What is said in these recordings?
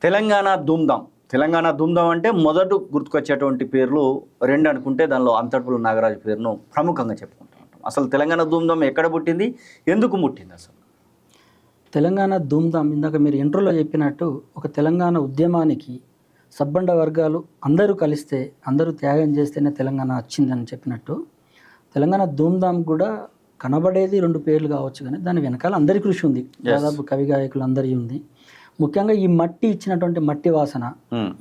తెలంగాణ ధూమ్ధాం. తెలంగాణ ధూమ్ధాం అంటే మొదట గుర్తుకొచ్చేటువంటి పేర్లు రెండు అనుకుంటే దానిలో అంతర్పుల నాగరాజు పేరును ప్రముఖంగా చెప్పుకుంటూ ఉంటాం. అసలు తెలంగాణ ధూమ్ధాం ఎక్కడ పుట్టింది, ఎందుకు పుట్టింది అసలు? తెలంగాణ ధూమ్ధాం ఇందాక మీరు ఇంట్రోలో చెప్పినట్టు ఒక తెలంగాణ ఉద్యమానికి సబ్బండ వర్గాలు అందరూ కలిస్తే, అందరూ త్యాగం చేస్తేనే తెలంగాణ వచ్చిందని చెప్పినట్టు తెలంగాణ ధూమ్ధాం కూడా కనబడేది రెండు పేర్లు కావచ్చు, కానీ దాని వెనకాల అందరి కృషి ఉంది. దాదాపు కవి గాయకులు అందరి ఉంది. ముఖ్యంగా ఈ మట్టి ఇచ్చినటువంటి మట్టి వాసన,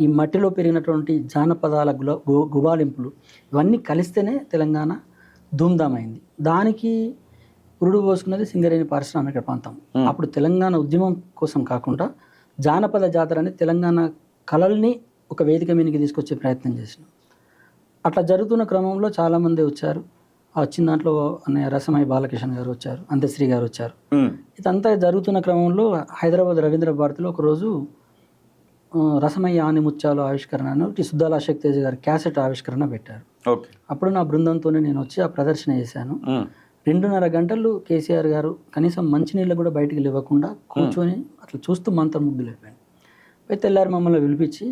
ఈ మట్టిలో పెరిగినటువంటి జానపదాల గుబాలింపులు ఇవన్నీ కలిస్తేనే తెలంగాణ ధూమ్ధాం అయింది. దానికి పురుడు పోసుకున్నది సింగరేణి పారిశ్రామిక ప్రాంతం. అప్పుడు తెలంగాణ ఉద్యమం కోసం కాకుండా జానపద జాతర అని తెలంగాణ కళల్ని ఒక వేదిక మీదకి తీసుకొచ్చే ప్రయత్నం చేసినాం. అట్లా జరుగుతున్న క్రమంలో చాలామంది వచ్చారు. వచ్చిన దాంట్లో అన్నయ్య రసమయ్య బాలకిషన్ గారు వచ్చారు, అంత్యశ్రీ గారు వచ్చారు. ఇదంతా జరుగుతున్న క్రమంలో హైదరాబాద్ రవీంద్ర భారతిలో ఒకరోజు రసమయ్య ఆని ముత్యాలు ఆవిష్కరణ సుద్దాల అశోక్ తేజ గారు క్యాసెట్ ఆవిష్కరణ పెట్టారు. అప్పుడు నా బృందంతోనే నేను వచ్చి ఆ ప్రదర్శన చేశాను. 2.5 గంటలు కేసీఆర్ గారు కనీసం మంచినీళ్ళు కూడా బయటికి లేవకుండా కూర్చొని అట్లా చూస్తూ మంత్రముగ్ధులు అయిపోయాను. అయితే తెల్లారి మమ్మల్ని పిలిపించి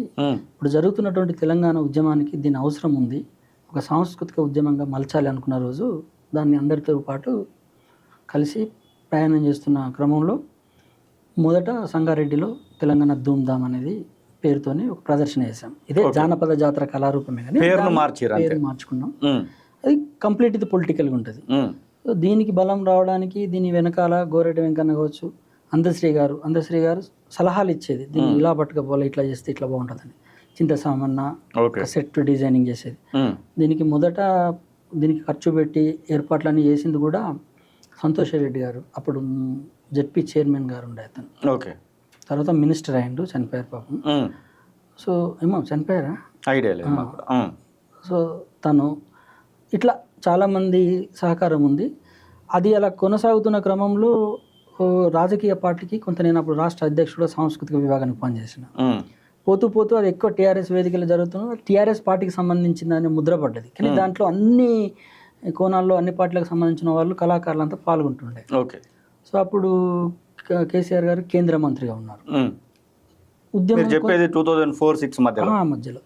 ఇప్పుడు జరుగుతున్నటువంటి తెలంగాణ ఉద్యమానికి దీని అవసరం ఉంది, ఒక సాంస్కృతిక ఉద్యమంగా మలచాలి అనుకున్న రోజు దాన్ని అందరితో పాటు కలిసి ప్రయాణం చేస్తున్న క్రమంలో మొదట సంగారెడ్డిలో తెలంగాణ ధూమ్ధాం అనేది పేరుతోని ఒక ప్రదర్శన చేశాం. ఇదే జానపద జాతర కళారూపమే, కానీ పేరు మార్చుకున్నాం. అది కంప్లీట్ ఇది పొలిటికల్గా ఉంటుంది. దీనికి బలం రావడానికి దీని వెనకాల గోరెడ్డి వెంకన్న కావచ్చు, అంత్యశ్రీ గారు సలహాలు ఇచ్చేది. దీన్ని ఇలా పట్టుకపోవాలి, ఇట్లా చేస్తే ఇట్లా బాగుంటుందని. చింత సామన్న సెట్ డిజైనింగ్ చేసేది. దీనికి ఖర్చు పెట్టి ఏర్పాట్లన్నీ చేసింది కూడా సంతోష్ రెడ్డి గారు, అప్పుడు జెడ్పీ చైర్మన్ గారు ఉండే అతను. తర్వాత మినిస్టర్ అయ్యిండు, చనిపోయారు పాపం. సో ఏమో చనిపోయారా ఐడియా లేదు. సో తను ఇట్లా చాలామంది సహకారం ఉంది. అది అలా కొనసాగుతున్న క్రమంలో రాజకీయ పార్టీకి కొంత, నేను అప్పుడు రాష్ట్ర అధ్యక్షుడు సాంస్కృతిక విభాగానికి పనిచేసిన. పోతూ అది ఎక్కువ టీఆర్ఎస్ వేదికలు జరుగుతున్న టీఆర్ఎస్ పార్టీకి సంబంధించిందని ముద్రపడ్డది. కానీ దాంట్లో అన్ని కోణాల్లో అన్ని పార్టీలకు సంబంధించిన వాళ్ళు కళాకారులు అంతా పాల్గొంటుండే. సో అప్పుడు కేసీఆర్ గారు కేంద్ర మంత్రిగా ఉన్నారు. ఉద్యమం చెప్పేది 2004-06 మధ్యలో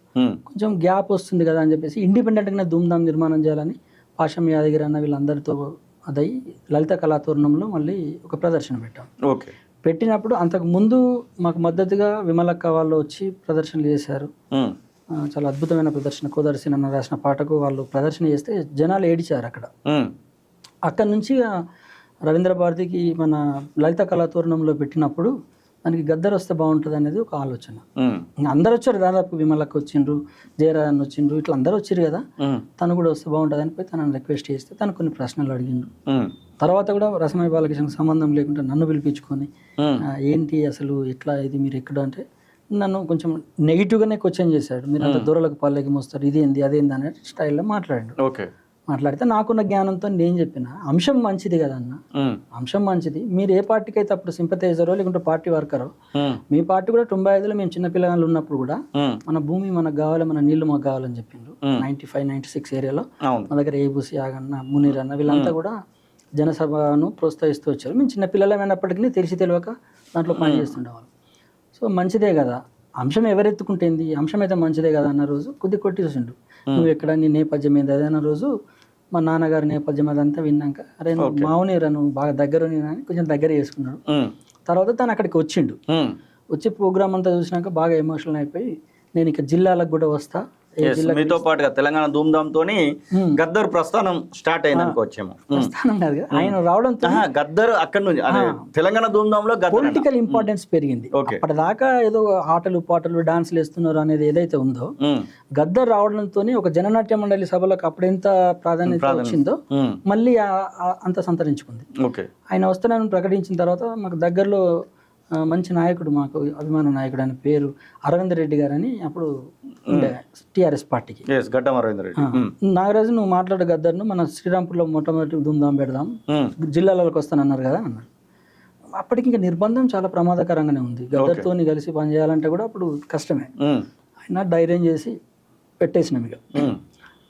కొంచెం గ్యాప్ వస్తుంది కదా అని చెప్పేసి ఇండిపెండెంట్గా ధూమ్ధాం నిర్మాణం చేయాలని పాషం యాదగిరి అన్న వీళ్ళందరితో అదై లలిత కళాతోరణంలో మళ్ళీ ఒక ప్రదర్శన పెట్టాం. పెట్టినప్పుడు అంతకు ముందు మాకు మద్దతుగా విమలక్క వాళ్ళు వచ్చి ప్రదర్శనలు చేశారు. చాలా అద్భుతమైన ప్రదర్శన, కోదర్శి అన్న రాసిన పాటకు వాళ్ళు ప్రదర్శన చేస్తే జనాలు ఏడిచారు. అక్కడ నుంచి రవీంద్ర భారతికి మన లలిత కళాతోరణంలో పెట్టినప్పుడు దానికి గద్దర్ వస్తే బాగుంటుంది అనేది ఒక ఆలోచన. అందరు వచ్చారు, దాదాపు విమలక్క వచ్చిండ్రు, జయరాజన్ వచ్చిండ్రు, ఇట్లా అందరూ వచ్చారు కదా, తను కూడా వస్తే బాగుంటుంది అని పోయి తనని రిక్వెస్ట్ చేస్తే తను కొన్ని ప్రశ్నలు అడిగిండు. తర్వాత కూడా రసమయ్య బాలకృష్ణకి సంబంధం లేకుండా నన్ను పిలిపించుకొని ఏంటి అసలు ఎట్లా ఇది మీరు ఎక్కడ అంటే నన్ను కొంచెం నెగిటివ్గానే క్వశ్చన్ చేశాడు. మీరు అంత దూరాలకు పాలకి మోస్తారు, ఇదేంది అదేంది అనే స్టైల్లో మాట్లాడితే నాకున్న జ్ఞానంతో నేను చెప్పిన అంశం మంచిది కదా అన్న, అంశం మంచిది. మీరు ఏ పార్టీకి అయితే అప్పుడు సింపథైజరో లేకుంటే పార్టీ వర్కరో, మీ పార్టీ కూడా 95లో మేము చిన్నపిల్లలు ఉన్నప్పుడు కూడా మన భూమి మనకు కావాలి, మన నీళ్లు మాకు కావాలని చెప్పిండ్రు. 95-96 ఏరియాలో మా దగ్గర ఏబూసి ఆగన్న, మునీర్ అన్న వీళ్ళంతా కూడా జనసభను ప్రోత్సహిస్తూ వచ్చారు. మేము చిన్నపిల్లలమైనప్పటికీ తెలిసి తెలియక దాంట్లో పని చేస్తుండేవాళ్ళం. సో మంచిదే కదా, అంశం ఎవరెత్తుకుంటేంది, అంశం అయితే మంచిదే కదా అన్న రోజు కొద్ది కొట్టి చూసిండు. నువ్వు ఎక్కడ, నీ నేపథ్యం ఏంది అదే అన్న రోజు మా నాన్నగారి నేపథ్యం అదంతా విన్నాక, అరే నువ్వు మావునేరా, నువ్వు బాగా దగ్గర అని కొంచెం దగ్గర చేసుకున్నాడు. తర్వాత తను అక్కడికి వచ్చిండు. వచ్చి ప్రోగ్రామ్ అంతా చూసినాక బాగా ఎమోషనల్ అయిపోయి నేను ఇక జిల్లాలకు కూడా వస్తా, మీతో పాటుగా తెలంగాణ ధూమ్ధాం తోని గద్దర్ ప్రస్థానం స్టార్ట్ అయింది అనుకోవచ్చేమో. ప్రస్థానం కాదు, ఆయన రావడంతో గద్దర్ అక్కడ నుంచి తెలంగాణ ధూమ్ధాంలో పొలిటికల్ ఇంపార్టెన్స్ పెరిగింది. అప్పటిదాకా ఏదో ఆటలు పాటలు డాన్స్లు వేస్తున్నారు అనేది ఏదైతే ఉందో, గద్దర్ రావడంతో ఒక జననాట్య మండలి సభలకు అప్పుడెంత ప్రాధాన్యత వచ్చిందో మళ్ళీ అంత సంతరించుకుంది. ఆయన వస్తానని ప్రకటించిన తర్వాత మాకు దగ్గరలో మంచి నాయకుడు, మాకు అభిమాన నాయకుడు అని పేరు అరవింద్ రెడ్డి గారు అని అప్పుడు ఉండే టీఆర్ఎస్ పార్టీకి. నాగరాజు నువ్వు మాట్లాడే గద్దర్ను మన శ్రీరాంపూర్లో మొట్టమొదటి ధూమ్ధాం పెడదాం, జిల్లాలకు వస్తానన్నారు కదా అన్నారు. అప్పటికి ఇంకా నిర్బంధం చాలా ప్రమాదకరంగానే ఉంది. గద్దర్తో కలిసి పనిచేయాలంటే కూడా అప్పుడు కష్టమే. ఆయన ధైర్యం చేసి పెట్టేసినాం. ఇక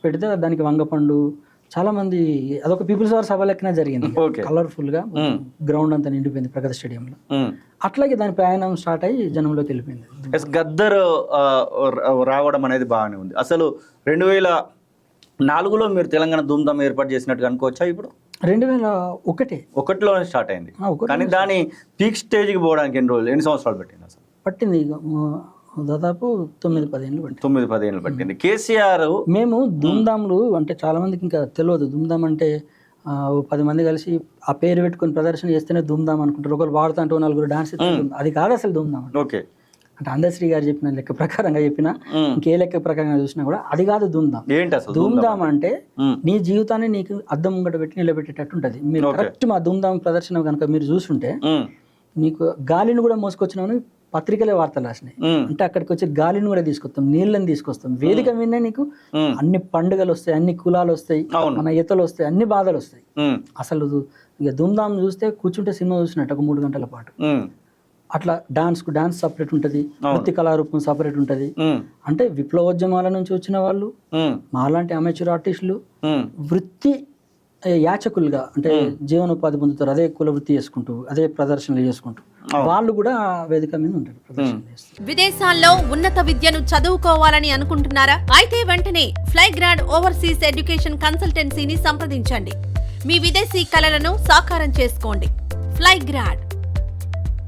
పెడితే దానికి వంగపండు చాలా మంది అదొక పీపుల్స్ వార్ సభ లెక్కన జరిగింది, ఓకే. కలర్ఫుల్ గా గ్రౌండ్ అంతా నిండిపోయింది ప్రగతి స్టేడియంలో. ఉమ్. అట్లాగే దాని ప్రయాణం స్టార్ట్ అయ్యి జనంలోకి వెళ్ళిపోయింది. ఎస్, గద్దర్ రావడం అనేది బాగానే ఉంది. అసలు 2004లో మీరు తెలంగాణ ధూమ్ధామ్ ఏర్పాటు చేసినట్టుగా అనుకోవచ్చా? ఇప్పుడు 2001 స్టార్ట్ అయింది, ఒకటి కానీ దాని పీక్ స్టేజ్కి పోవడానికి ఎన్ని సంవత్సరాలు పట్టింది అసలు? పట్టింది దాదాపు 9-10 ఏళ్ళు పట్టింది. 9-10 ఏళ్ళు పట్టింది. కేసీఆర్ మేము ధూమ్ధామ్లు అంటే చాలా మందికి ఇంకా తెలియదు. ధూమ్ధామ్ అంటే 10 మంది కలిసి ఆ పేరు పెట్టుకొని ప్రదర్శన చేస్తేనే ధూమ్ధామ్ అనుకుంటారు. ఒకరు వాడుతూ అంటే 4 డాన్స్, అది కాదు అసలు ధూమ్ధామ్ అంటే. ఓకే. అంటే అందశ్రీ గారు చెప్పిన లెక్క ప్రకారంగా చెప్పినా, ఇంకే లెక్క ప్రకారంగా చూసినా కూడా అది కాదు ధూమ్ధామ్. ఏంటి అసలు ధూమ్ధామ్ అంటే నీ జీవితాన్ని నీకు అద్దం ముంగట పెట్టి నిలబెట్టేటట్టు ఉంటుంది. మీరు కరెక్ట్ మా ధూమ్ధామ్ ప్రదర్శన కనుక మీరు చూస్తుంటే నీకు గాలిని కూడా మోసుకొచ్చినామని పత్రికలే వార్తలు రాసినాయి. అంటే అక్కడికి వచ్చి గాలిని కూడా తీసుకొస్తాం, నీళ్ళని తీసుకొస్తాం. వేదిక మీద నీకు అన్ని పండుగలు వస్తాయి, అన్ని కులాలు వస్తాయి, మన ఈతలు వస్తాయి, అన్ని బాధలు వస్తాయి. అసలు ఇక ధూమ్ధామ్ చూస్తే కూర్చుంటే సినిమా చూసినట్టు ఒక 3 గంటల పాటు. అట్లా డాన్స్ సపరేట్ ఉంటుంది, వృత్తి కళారూపం సపరేట్ ఉంటుంది. అంటే విప్లవోద్యమాల నుంచి వచ్చిన వాళ్ళు, మాలాంటి అమెచ్యూర్ ఆర్టిస్టులు వృత్తి యాచకులుగా అంటే జీవనోపాధి పొందుతారు. అదే కుల వృత్తి చేసుకుంటూ, అదే ప్రదర్శనలు చేసుకుంటూ వాళ్ళు కూడా వేదిక మీద ఉంటారు, ప్రదర్శనలు చేస్తారు. విదేశాల్లో ఉన్నత విద్యను చదువుకోవాలని అనుకుంటున్నారా? అయితే వెంటనే ఫ్లైగ్రాడ్ ఓవర్సీస్ ఎడ్యుకేషన్ కన్సల్టెన్సీని సంప్రదించండి. మీ విదేశీ కలలను సాకారం చేసుకోండి. ఫ్లైగ్రాడ్